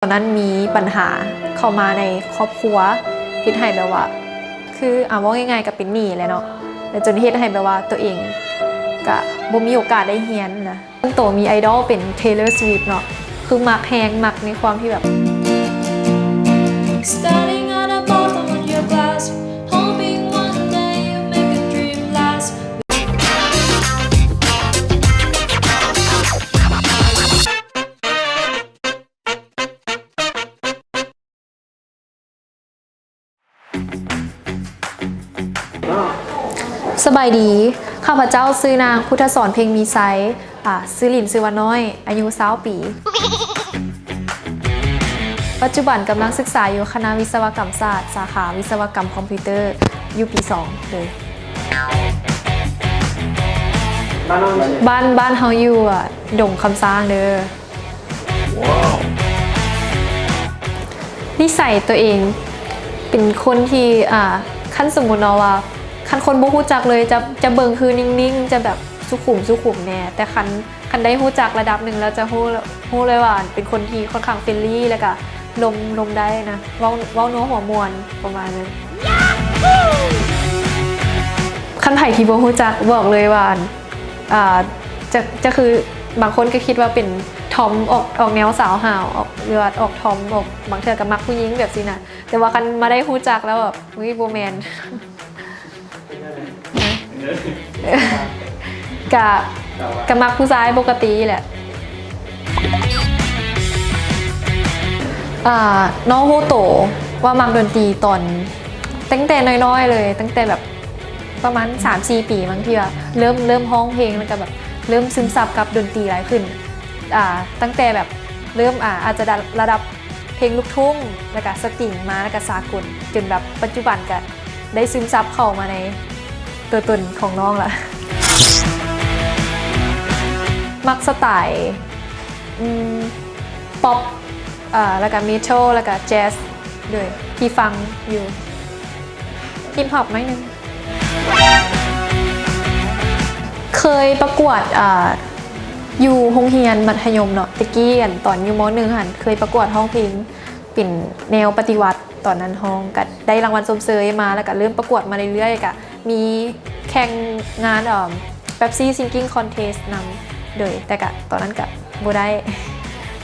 ตอนนั้นมีปัญหาเข้ามาในครอบครัวเฮ็ดให้แบบว่าคือว่าง่ายๆกับเป็นหนี้แหละเนาะแล้วจนเฮ็ดให้แบบว่าตัวเองก็บ่มีโอกาสได้เรียนนะตั้งแต่มีไอดอลเป็น Taylor Swift เนาะคือมักแฮงมักในความที่แบบ Standing on a bottom of your glass, hoping one day you make a dream last. สบายดีข้าพเจ้าซื้อนางพุทธสอนเพลงมีไซซื้อหลินซื้อวาน้อยอายุ20 ปี ปัจจุบันกำลังศึกษาอยู่คณะวิศวกรรมศาสตร์สาขาวิศวกรรมคอมพิวเตอร์อยู่ปี 2 เลยบ้านเฮาอยู่ดงคำสร้างเด้อนิสัยตัวเองเป็นคนที่ขั้นสมมุติเนาะว่าคันคนบ่ฮู้จักเลยจะเบิ่งคือนิ่งๆจะแบบสุขุมแน่แต่คันได้ฮู้จักระดับหนึ่งแล้วจะฮู้เลยว่าเป็นคนที่ค่อนข้างเฟรนลี่แล้วก็ลมได้นะเว้านัวหัวมวนประมาณนั้นคันไผที่บ่ฮู้จักบอกเลยว่าจะคือบางคนก็คิดว่าเป็นทอมออกแนวสาวห่าวออกเรือออกทอมออกบางเทื่อก็มักผู้หญิงแบบสินะแต่ว่าคันมาได้ฮู้จักแล้วแบบบ่แม่นกะมักผู้ชายปกติแหละน้องฮู้โตว่ามักดนตรีตอนตั้งแต่น้อยๆเลยตั้งแต่แบบประมาณ 3-4 ปีบางทีว่าเริ่มร้องเพลงแล้วก็แบบเริ่มซึมซับกับดนตรีหลายขึ้นตั้งแต่แบบเริ่มอาจจะระดับเพลงลูกทุ่งแล้วก็สตริงมาแล้วก็สากลจนแบบปัจจุบันก็ได้ซึมซับเข้ามาในตัวตนของน้องละมักสไตล์ป๊อปแล้วก็เมทัลแล้วก็แจ๊สด้วยที่ฟังอยู่ฮิปฮอปหน่อยนึงเคยประกวดอยู่โรงเรียนมัธยมเนาะตะกี้กันตอนอยู่ม.1 หันเคยประกวดร้องเพลงเป็นแนวปฏิวัติตอนนั้นร้องก็ได้รางวัลชมเชยมาแล้วก็เริ่มประกวดมาเรื่อยๆก็มีแข่งงานPepsi Singing Contest นำโดยแต่ก็ตอนนั้นก็บ่ได้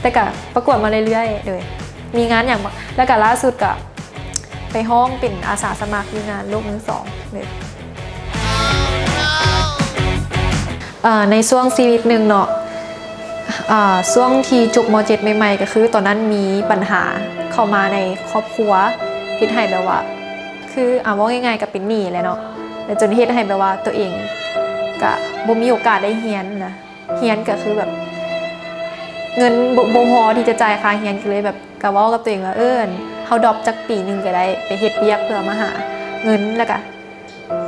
แต่ก็ประกวดมาเรื่อยๆโดยมีงานอย่างแล้วก็ล่าสุดก็ไปห้องเป็นอาสาสมัครอยู่งานโลกมือสองเลยในช่วงชีวิตหนึ่งเนาะช่วงที่จบม.7 ใหม่ๆก็คือตอนนั้นมีปัญหาเข้ามาในครอบครัวเฮ็ดให้แบบว่าคือว่าง่ายๆกับเป็นหนี้แหละเนาะแล้วจนเฮ็ดให้แบบว่าตัวเองก็บ่มีโอกาสได้เรียนนะเรียนก็คือแบบเงินบ่พอที่จะจ่ายค่าเรียนก็เลยแบบก็เว้ากับตัวเองว่าเฮาดรอปจักปีนึงก็ได้ไปเฮ็ดเวียกเพื่อมาหาเงินแล้วก็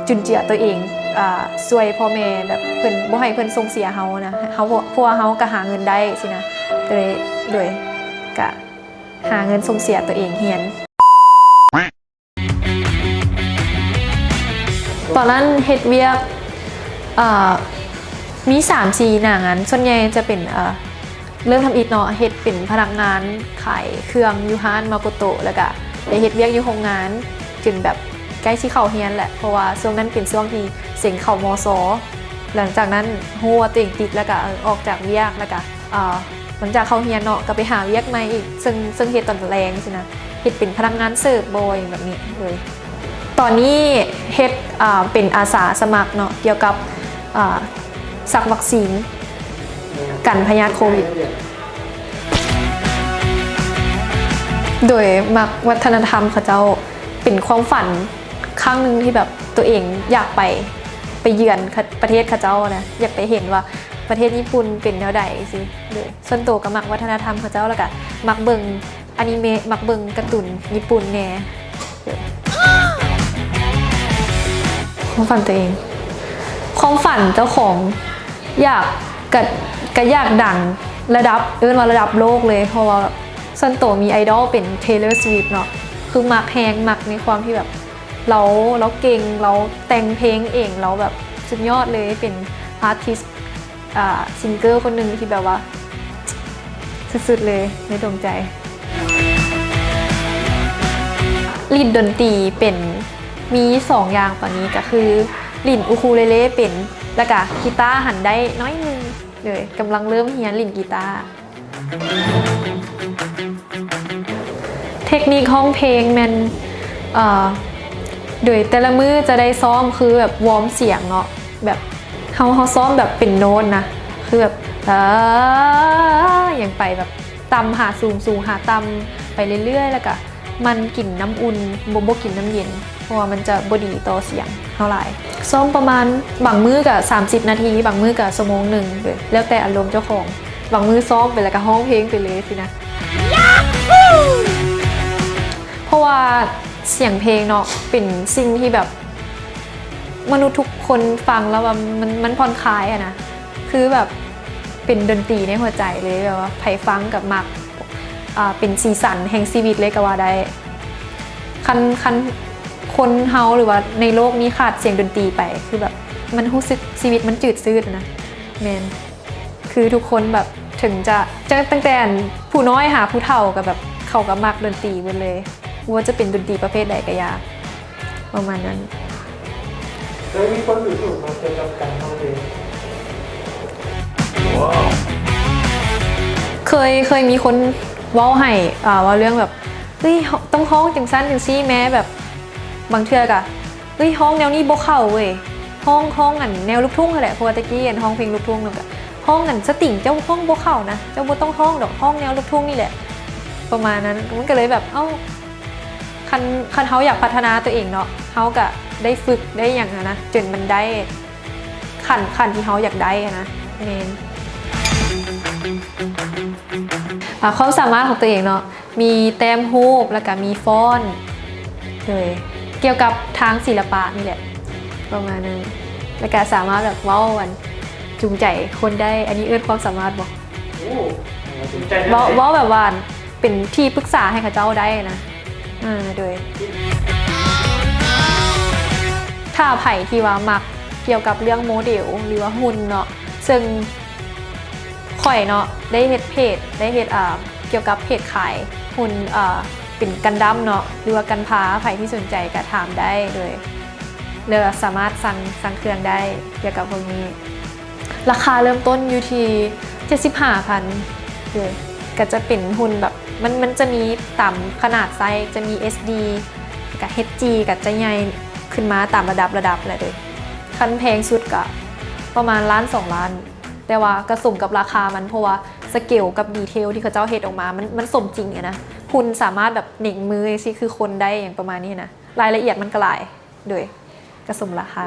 จุนเจือตัวเองช่วยพ่อแม่แบบเพิ่นบ่ให้เพิ่นส่งเสียเฮานะเฮาพวกเฮาก็หาเงินได้สินะก็เลยด้วยก็หาเงินส่งเสียตัวเองเรียนตอนนั้นเฮ็ดเวียกมี 3-4 หน้างานส่วนใหญ่จะเป็นเริ่มทำอิฐเนาะเฮ็ดเป็นพนักงานขายเครื่องอยู่ร้านมาโกโตะแล้วก็ได้เฮ็ดเวียกอยู่โรงงานจนแบบใกล้สิเข้าเรียนแหละเพราะว่าช่วงนั้นเป็นช่วงที่เสียงเข้ามส.หลังจากนั้นฮู้ว่าตัวเองติดแล้วก็ออกจากเวียกแล้วก็หลังจากเข้าเรียนเนาะก็ไปหาเวียกใหม่อีกซึ่งเฮ็ดตอนแรงสินะเฮ็ดเป็นพนักงานเสิร์ฟบอยแบบนี้เลยตอนนี้เฮ็ดเป็นอาสาสมัครเนาะเกี่ยวกับสักวัคซีนกันพยาธิโควิดโดยมักวัฒนธรรมเขาเจ้าเป็นความฝันครั้งหนึ่งที่แบบตัวเองอยากไปเยือนประเทศเขาเจ้านะอยากไปเห็นว่าประเทศญี่ปุ่นเป็นแนวใดสิเลยส่วนตัวก็มักวัฒนธรรมเขาเจ้าแล้วก็มักเบิ่งอนิเมะมักเบิ่งการ์ตูนญี่ปุ่นแน่ความฝันตัวเองความฝันเจ้าของอยากอยากดังระดับว่าระดับโลกเลยเพราะว่าส่วนตัวมีไอดอลเป็น Taylor Swift เนาะคือมักแฮงมักในความที่แบบเราเก่งเราแต่งเพลงเองเราแบบสุดยอดเลยเป็นอาร์ติสต์ซิงเกอร์คนหนึ่งที่แบบว่าสุดๆเลยในดวงใจ ลิ้นดนตรีเป็นมี2อย่างตอนนี้ก็คือลิ้นอูคูเลเล่เป็นแล้วก็กีตาร์หันได้น้อยนึงเลยกำลังเริ่มเรียนลิ้นกีตาร์เทคนิคห้องเพลงมันโดยแต่ละมือจะได้ซ้อมคือแบบวอร์มเสียงเนาะแบบเขาซ้อมแบบเป็นโน้ตนะคือแบบอย่างไปแบบต่ำหาสูงหาต่ำไปเรื่อยๆแล้วก็มันกินน้ำอุ่นบ่กินน้ำเย็นเพราะว่ามันจะบดีต่อเสียงเท่าไหร่ซ้อมประมาณบางมือกับ30 นาทีบางมือกับชั่วโมงหนึ่งเลยแล้วแต่อารมณ์เจ้าของบางมือซ้อมไปแล้วก็ห้องเพลงไปเลยสินะเพราะว่าเสียงเพลงเนาะเป็นสิ่งที่แบบมนุษย์ทุกคนฟังแล้วว่ามันผ่อนคลายอะนะคือแบบเป็นดนตรีในหัวใจเลยแบบว่าไผ่ฟังกับมักเป็นสีสันแห่งชีวิตเลยก็ว่าได้คันคนเฮาหรือว่าในโลกนี้ขาดเสียงดนตรีไปคือแบบมันรู้สึกชีวิตมันจืดชืดนะแมนคือทุกคนแบบถึงจะตั้งแต่ผู้น้อยหาผู้เฒ่ากับแบบเขากับมักดนตรีหมดเลยว่าจะเป็นดนตรีประเภทใดก็ยากประมาณนั้นแล้วมีคนอยู่สูงมาเกี่ยวกับการร้องเพลงเคยมีคนเว้าให้ว่าเรื่องแบบเฮ้ยต้องห้องจังสั้นจังซี่แม้แบบบางเทื่อกะเฮ้ยห้องแนวนี้บ่เข้าเว้ยห้องอันแนวลูกทุ่งแหละเพราะว่าตะกี้อันห้องเพลงลูกทุ่งนั่นก็ห้องอันสติ่งเจ้าห้องบ่เข้านะเจ้าบ่ต้องห้องดอกห้องแนวลูกทุ่งนี่แหละประมาณนั้นมันก็เลยแบบคันเฮาอยากพัฒนาตัวเองเนาะเฮาก็ได้ฝึกได้อย่างนะจนมันได้ขั้นที่เฮาอยากได้นะเมนความสามารถของตัวเองเนาะมีแต้มรูปแล้วก็มีฟอนต์เลยเกี่ยวกับทางศิลปะนี่แหละประมาณนั้นแล้วก็สามารถแบบเว้าวันจูงใจคนได้อันนี้ความสามารถบอกเว้าแบบว่าเป็นที่ปรึกษาให้เขาเจ้าได้นะโดยถ้าไผ่ที่ว่ามักเกี่ยวกับเรื่องโมเดลหรือว่าหุ่นเนาะซึ่งข่อยเนาะได้เฮ็ดเพจได้เฮ็ดเกี่ยวกับเพจขายหุ่นเป็นกันดั้มเนาะหรือว่ากันพาไผ่ที่สนใจก็ถามได้เลยเลยสามารถสั่งเครื่องได้เกี่ยวกับพวกนี้ราคาเริ่มต้นอยู่ที่ 75,000 เลยก็จะเป็นหุ่นแบบมันจะมีต่ำขนาดไซส์จะมี SD กับ HG กับจะใหญ่ขึ้นมาตามระดับอะไรเลยคันแพงสุดก็ประมาณ1 ล้าน 2 ล้านแต่ว่าก็สมกับราคามันเพราะว่าสเกลกับดีเทลที่เขาเจ้าเฮ็ดออกมามันสมจริงอะนะหุ่นสามารถแบบหนิงมือสิคือคนได้อย่างประมาณนี้นะรายละเอียดมันก็หลายโดยก็สมราคา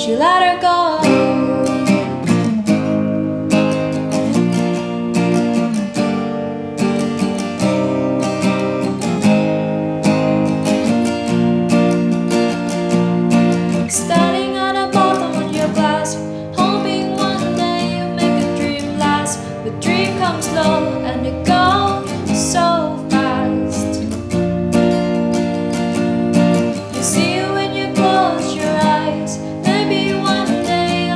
You let her go. Standing on the bottom of your glass, hoping one day you make a dream last. But dream comes slow and it goes so fast. You see when you close your eyes. Maybe one day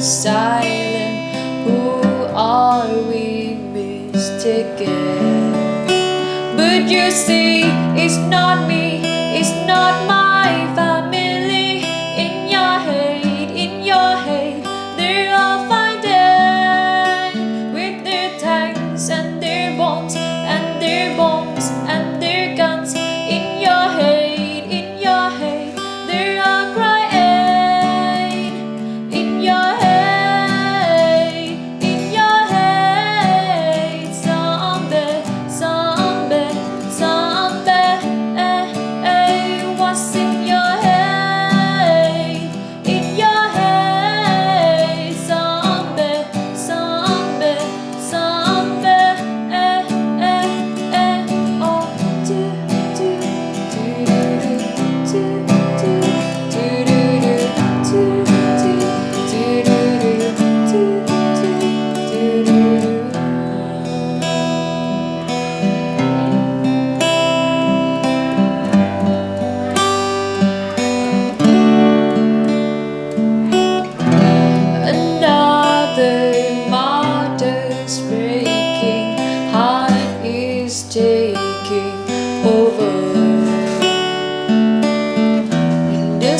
silent. Who are we mistaken? But you see, it's not me, it's not my family. In your head, they're all fighting with their tanks and their bombs and their bombs and their guns. In your head, they're all crying. In your head, zombie, zombie, zombie. What's in your head? In your head, zombie, zombie, zombie. Oh, do do do do do do do Another martyr's breaking, heart is taking over. In the